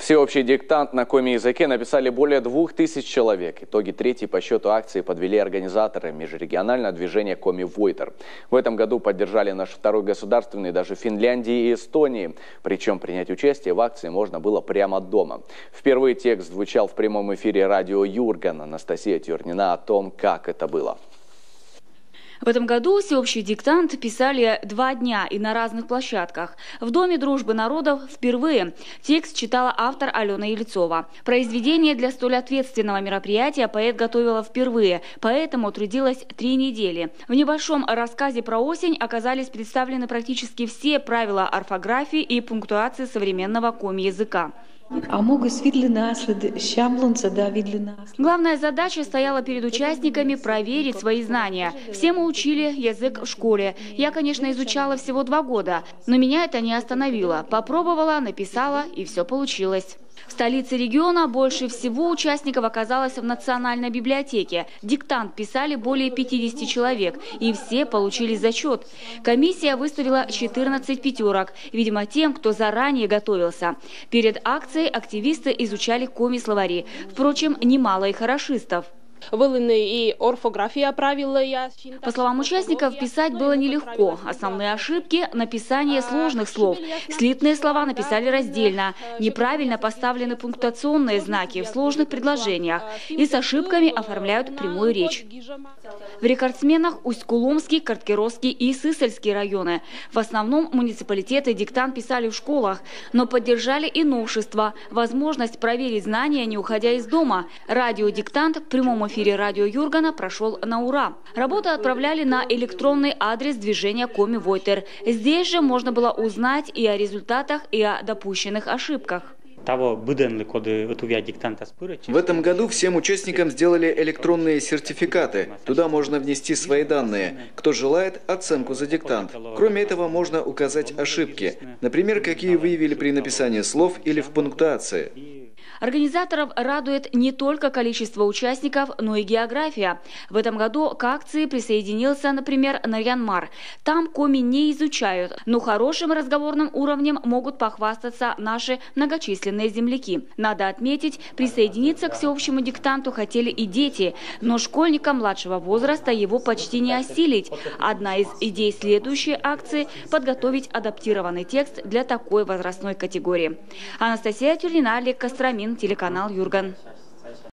Всеобщий диктант на коми-языке написали более 2000 человек. Итоги третьей по счету акции подвели организаторы межрегионального движения Коми-Войтер. В этом году поддержали наш второй государственный даже Финляндии и Эстонии. Причем принять участие в акции можно было прямо дома. Впервые текст звучал в прямом эфире радио Юрган. Анастасия Тюрнина о том, как это было. В этом году всеобщий диктант писали 2 дня и на разных площадках. В Доме дружбы народов впервые текст читала автор Алена Ельцова. Произведение для столь ответственного мероприятия поэт готовила впервые, поэтому трудилась 3 недели. В небольшом рассказе про осень оказались представлены практически все правила орфографии и пунктуации современного коми-языка. Главная задача стояла перед участниками проверить свои знания. Все мы учили язык в школе. Я, конечно, изучала всего 2 года, но меня это не остановило. Попробовала, написала, и все получилось. В столице региона больше всего участников оказалось в Национальной библиотеке. Диктант писали более 50 человек, и все получили зачет. Комиссия выставила 14 пятерок, видимо, тем, кто заранее готовился. Перед акцией активисты изучали коми-словари. Впрочем, немало и хорошистов. По словам участников, писать было нелегко. Основные ошибки – написание сложных слов. Слитные слова написали раздельно. Неправильно поставлены пунктуационные знаки в сложных предложениях. И с ошибками оформляют прямую речь. В рекордсменах Усть-Куломский, Карткеровский и Сысольский районы. В основном муниципалитеты диктант писали в школах, но поддержали и новшества. Возможность проверить знания, не уходя из дома. Радиодиктант в прямом эфире радио Юргана прошел на ура. Работу отправляли на электронный адрес движения Коми-Войтер. Здесь же можно было узнать и о результатах, и о допущенных ошибках. В этом году всем участникам сделали электронные сертификаты. Туда можно внести свои данные. Кто желает, оценку за диктант. Кроме этого, можно указать ошибки. Например, какие выявили при написании слов или в пунктуации. Организаторов радует не только количество участников, но и география. В этом году к акции присоединился, например, Нарьян-Мар. Там коми не изучают, но хорошим разговорным уровнем могут похвастаться наши многочисленные земляки. Надо отметить, присоединиться к всеобщему диктанту хотели и дети, но школьникам младшего возраста его почти не осилить. Одна из идей следующей акции – подготовить адаптированный текст для такой возрастной категории. Анастасия Тюрнина, Олег Костромин, телеканал Юрган.